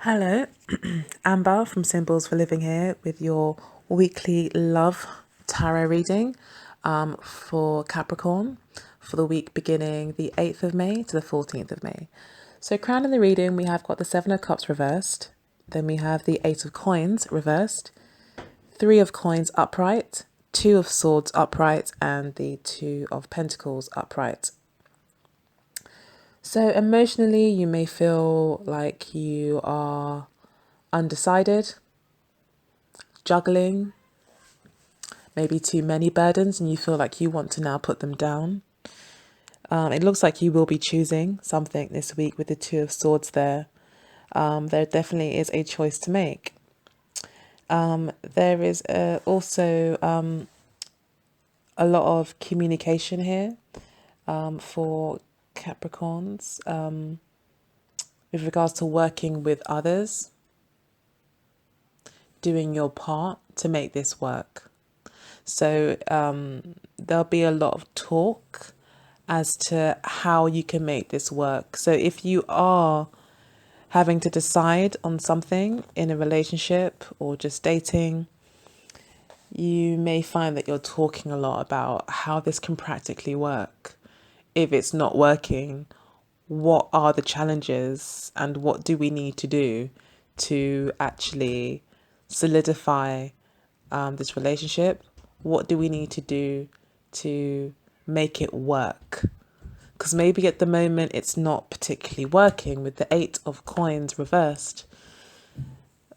Hello, Amber from Symbols for Living here with your weekly love tarot reading for Capricorn for the week beginning the 8th of May to the 14th of May. So crowning the reading, we have got the Seven of Cups reversed, then we have the Eight of Coins reversed, Three of Coins upright, Two of Swords upright, and the Two of Pentacles upright. So emotionally, you may feel like you are undecided, juggling, maybe too many burdens, and you feel like you want to now put them down. It looks like you will be choosing something this week with the Two of Swords there. There definitely is a choice to make. There is also a lot of communication here for Capricorns with regards to working with others, doing your part to make this work. So there'll be a lot of talk as to how you can make this work. So if you are having to decide on something in a relationship or just dating, you may find that you're talking a lot about how this can practically work. If it's not working, what are the challenges and what do we need to do to actually solidify this relationship? What do we need to do to make it work? Because maybe at the moment it's not particularly working with the Eight of Coins reversed.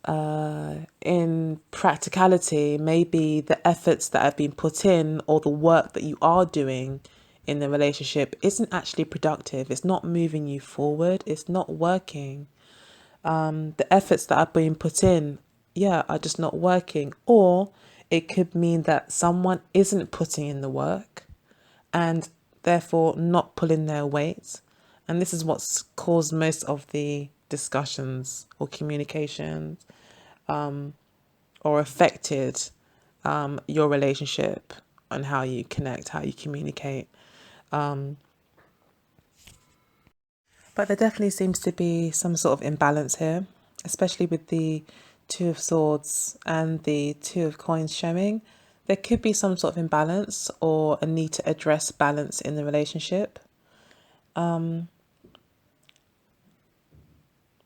In practicality, maybe the efforts that have been put in or the work that you are doing in the relationship isn't actually productive. It's not moving you forward. It's not working. The efforts that are being put in, are just not working. Or it could mean that someone isn't putting in the work and therefore not pulling their weight. And this is what's caused most of the discussions or communications or affected your relationship and how you connect, how you communicate. But there definitely seems to be some sort of imbalance here, especially with the Two of Swords and the Two of Coins showing. There could be some sort of imbalance or a need to address balance in the relationship.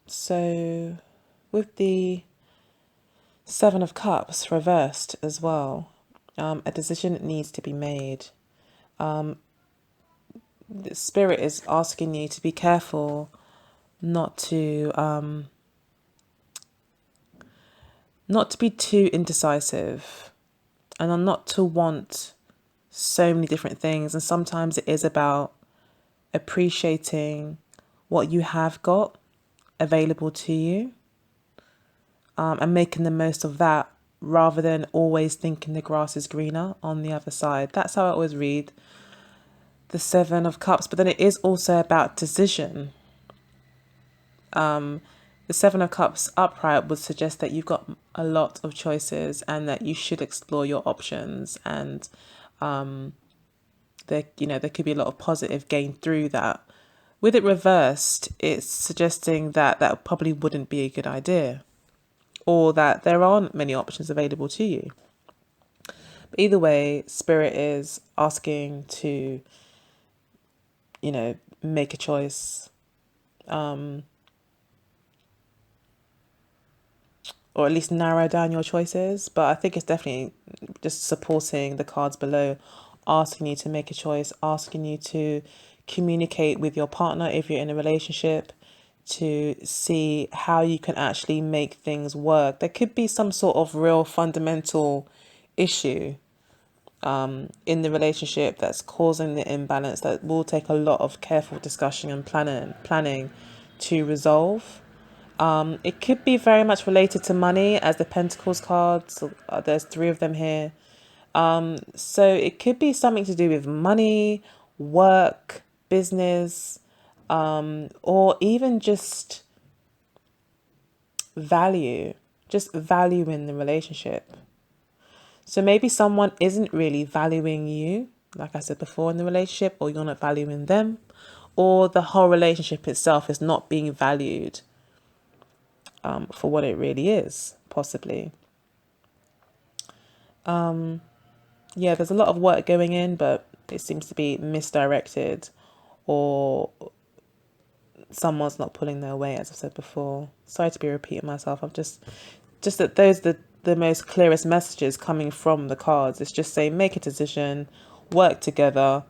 So with the Seven of Cups reversed as well, a decision needs to be made. The Spirit is asking you to be careful not to be too indecisive and not to want so many different things. And sometimes it is about appreciating what you have got available to you and making the most of that rather than always thinking the grass is greener on the other side. That's how I always read the Seven of Cups. But then it is also about decision. The Seven of Cups upright would suggest that you've got a lot of choices and that you should explore your options, and there could be a lot of positive gain through that. With it reversed, it's suggesting that that probably wouldn't be a good idea, or that there aren't many options available to you. But either way, Spirit is asking to, make a choice. Or at least narrow down your choices. But I think it's definitely just supporting the cards below, asking you to make a choice, asking you to communicate with your partner if you're in a relationship, to see how you can actually make things work. There could be some sort of real fundamental issue in the relationship that's causing the imbalance that will take a lot of careful discussion and planning to resolve. It could be very much related to money, as the Pentacles cards, there's three of them here. So it could be something to do with money, work, business, or even just value in the relationship. So maybe someone isn't really valuing you, like I said before, in the relationship, or you're not valuing them, or the whole relationship itself is not being valued. for what it really is, possibly. Yeah, there's a lot of work going in, but it seems to be misdirected, or someone's not pulling their weight, as I've said before. Sorry to be repeating myself. I'm just that those are the most clearest messages coming from the cards. It's just saying make a decision, work together.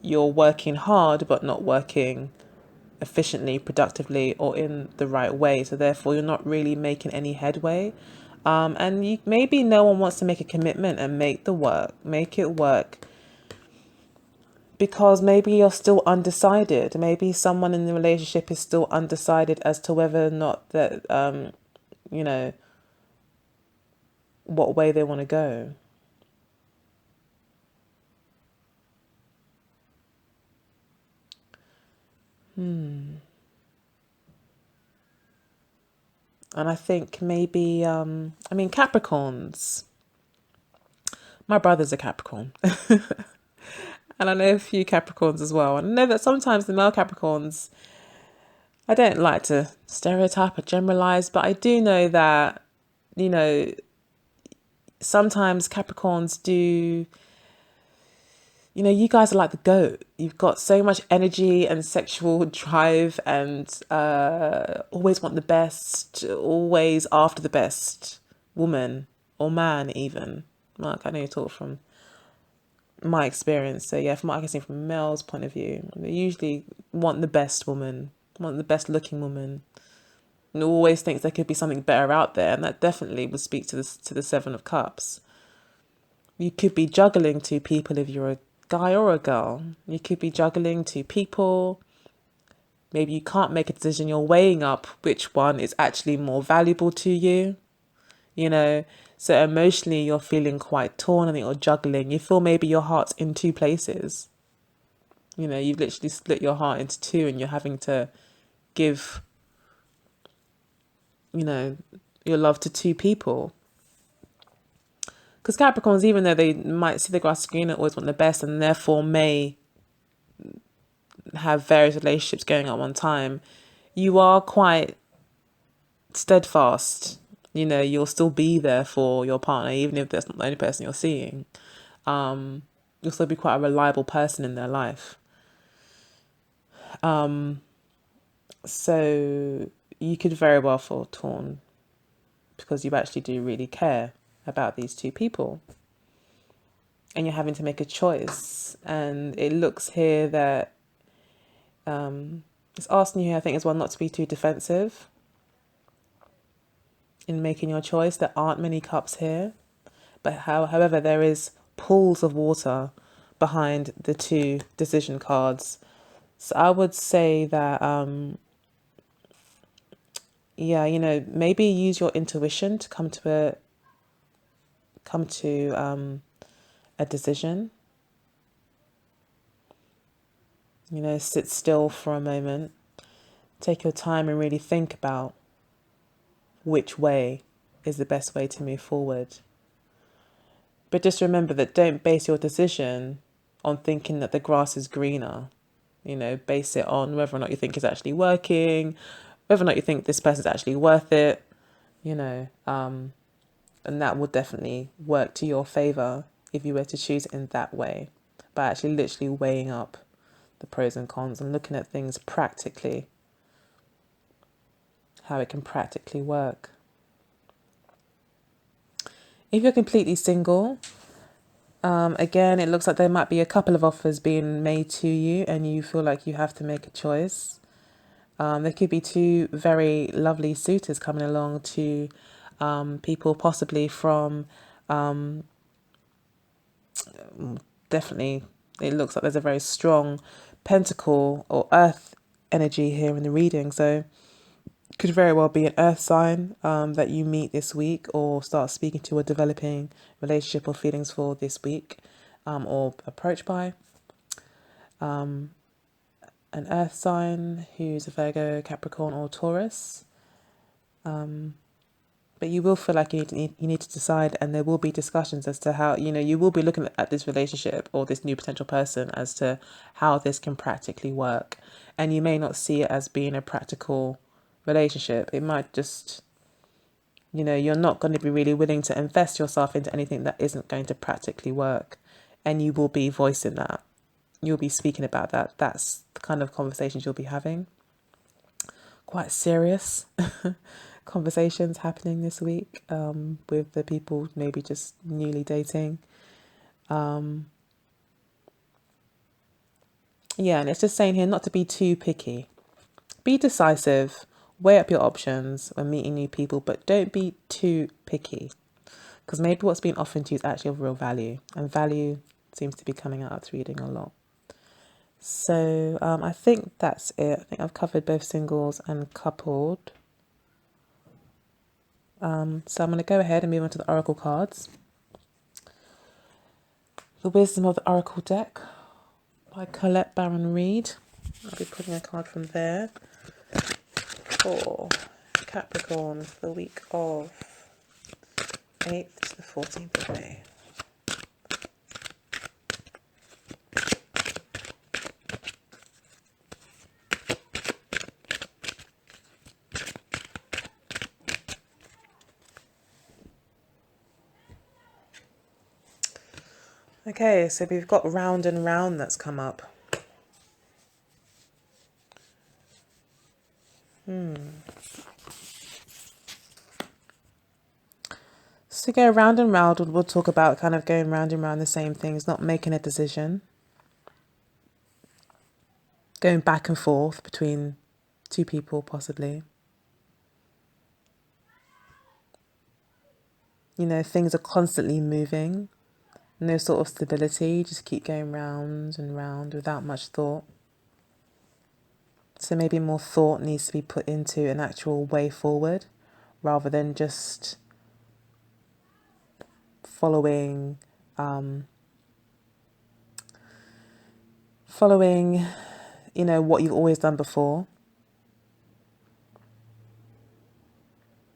You're working hard, but not working efficiently, productively, or in the right way. So therefore, you're not really making any headway. And maybe no one wants to make a commitment and make it work, because maybe you're still undecided. Maybe someone in the relationship is still undecided as to whether or not that, you know, what way they want to go. And I think maybe, Capricorns. My brother's a Capricorn. And I know a few Capricorns as well. And I know that sometimes the male Capricorns, I don't like to stereotype or generalize, but I do know that, you know, sometimes Capricorns do, you guys are like the goat. You've got so much energy and sexual drive, and always want the best, always after the best woman or man, even. Mark, I know you talk from my experience. So yeah, from what I can see from a male's point of view, they usually want the best woman, want the best looking woman, and always thinks there could be something better out there, and that definitely would speak to the Seven of Cups. You could be juggling two people if you're a guy or a girl. You could be juggling two people. Maybe you can't make a decision. You're weighing up which one is actually more valuable to you, you know. So emotionally, you're feeling quite torn and you're juggling. You feel maybe your heart's in two places. You've literally split your heart into two, and you're having to give, your love to two people. Because Capricorns, even though they might see the grass is greener, always want the best, and therefore may have various relationships going at one time, you are quite steadfast. You'll still be there for your partner, even if that's not the only person you're seeing. You'll still be quite a reliable person in their life. So you could very well feel torn because you actually do really care about these two people. And you're having to make a choice. And it looks here that it's asking you, I think, as well, not to be too defensive in making your choice. There aren't many cups here. But however, there is pools of water behind the two decision cards. So I would say that, maybe use your intuition to come to a decision. Sit still for a moment. Take your time and really think about which way is the best way to move forward. But just remember that don't base your decision on thinking that the grass is greener. Base it on whether or not you think it's actually working, whether or not you think this person's actually worth it, and that will definitely work to your favor if you were to choose it in that way, by actually literally weighing up the pros and cons and looking at things practically, how it can practically work. If you're completely single, again, it looks like there might be a couple of offers being made to you and you feel like you have to make a choice. There could be two very lovely suitors coming along to people possibly from, definitely, it looks like there's a very strong pentacle or earth energy here in the reading. So could very well be an earth sign that you meet this week or start speaking to or developing relationship or feelings for this week, or approached by. An earth sign who's a Virgo, Capricorn or Taurus. But you will feel like you need to decide, and there will be discussions as to how, you will be looking at this relationship or this new potential person as to how this can practically work. And you may not see it as being a practical relationship. It might just You know, you're not going to be really willing to invest yourself into anything that isn't going to practically work. And you will be voicing that. You'll be speaking about that. That's the kind of conversations you'll be having. Quite serious conversations happening this week with the people maybe just newly dating. Yeah, and it's just saying here not to be too picky. Be decisive, weigh up your options when meeting new people, but don't be too picky. Because maybe what's being offered to you is actually of real value. And value seems to be coming out of reading a lot. So I think that's it. I think I've covered both singles and coupled. So I'm going to go ahead and move on to the Oracle cards. The Wisdom of the Oracle deck by Colette Baron Reid. I'll be putting a card from there for Capricorn for the week of 8th to the 14th of May. Okay, so we've got round and round that's come up. So go round and round, we'll talk about kind of going round and round the same things, not making a decision. Going back and forth between two people, possibly. You know, things are constantly moving. No sort of stability, just keep going round and round without much thought. So maybe more thought needs to be put into an actual way forward rather than just following, you know, what you've always done before.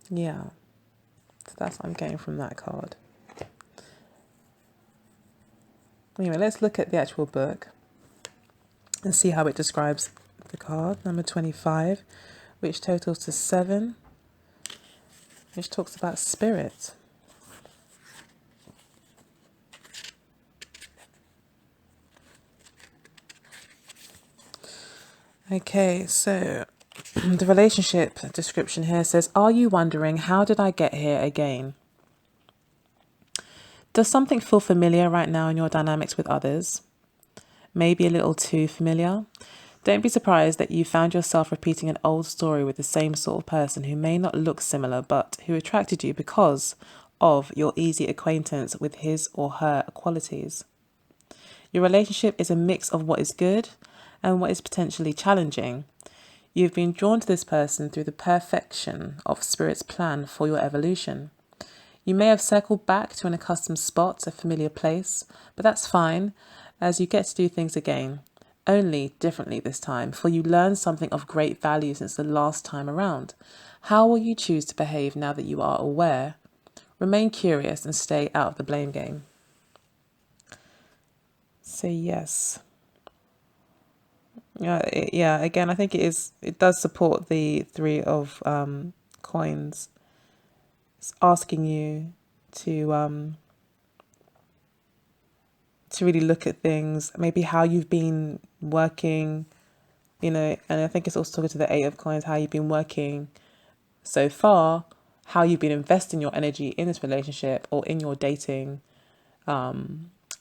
Yeah, so that's what I'm getting from that card. Anyway, let's look at the actual book and see how it describes the card, number 25, which totals to 7, which talks about spirit. Okay, so the relationship description here says, are you wondering, how did I get here again? Does something feel familiar right now in your dynamics with others? Maybe a little too familiar? Don't be surprised that you found yourself repeating an old story with the same sort of person who may not look similar, but who attracted you because of your easy acquaintance with his or her qualities. Your relationship is a mix of what is good and what is potentially challenging. You've been drawn to this person through the perfection of Spirit's plan for your evolution. You may have circled back to an accustomed spot, a familiar place, but that's fine, as you get to do things again, only differently this time, for you learned something of great value since the last time around. How will you choose to behave now that you are aware? Remain curious and stay out of the blame game. So yes. Yeah, again, I think it does support the 3 of coins. It's asking you to really look at things, maybe how you've been working, you know, and I think it's also talking to the 8 of coins, how you've been working so far, how you've been investing your energy in this relationship or in your dating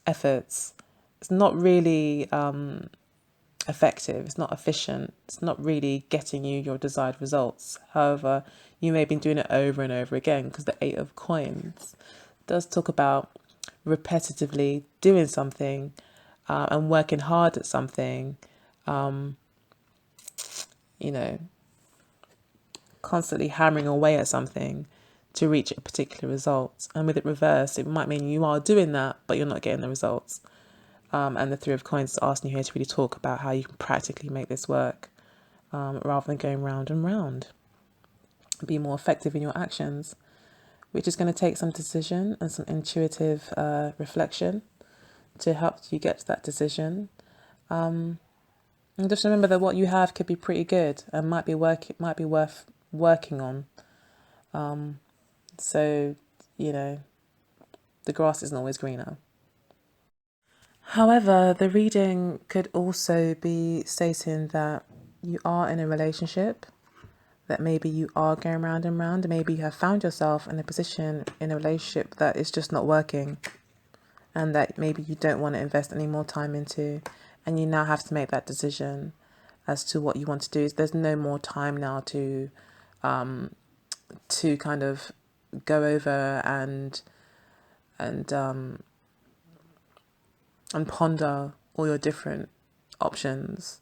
efforts. It's not really effective, it's not efficient, it's not really getting you your desired results. However, you may have been doing it over and over again, because the 8 of coins does talk about repetitively doing something and working hard at something, you know, constantly hammering away at something to reach a particular result. And with it reversed, it might mean you are doing that, but you're not getting the results. And the 3 of coins is asking you here to really talk about how you can practically make this work rather than going round and round. Be more effective in your actions, which is going to take some decision and some intuitive reflection to help you get to that decision. And just remember that what you have could be pretty good and might be worth working on. So, you know, the grass isn't always greener. However, the reading could also be stating that you are in a relationship, that maybe you are going round and round, maybe you have found yourself in a position in a relationship that is just not working, and that maybe you don't want to invest any more time into, and you now have to make that decision as to what you want to do. There's no more time now to kind of go over and um, and ponder all your different options.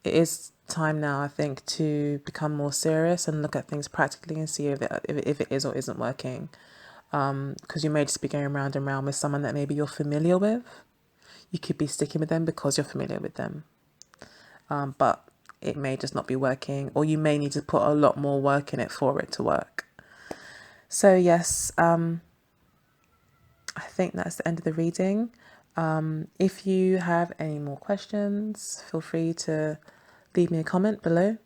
It is time now, I think, to become more serious and look at things practically and see if it is or isn't working. Because you may just be going round and round with someone that maybe you're familiar with. You could be sticking with them because you're familiar with them. But it may just not be working, or you may need to put a lot more work in it for it to work. So yes, I think that's the end of the reading. If you have any more questions, feel free to leave me a comment below,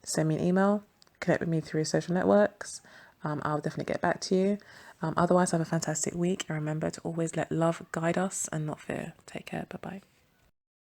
send me an email, connect with me through social networks. I'll definitely get back to you. Otherwise, have a fantastic week, and remember to always let love guide us and not fear. Take care. Bye bye.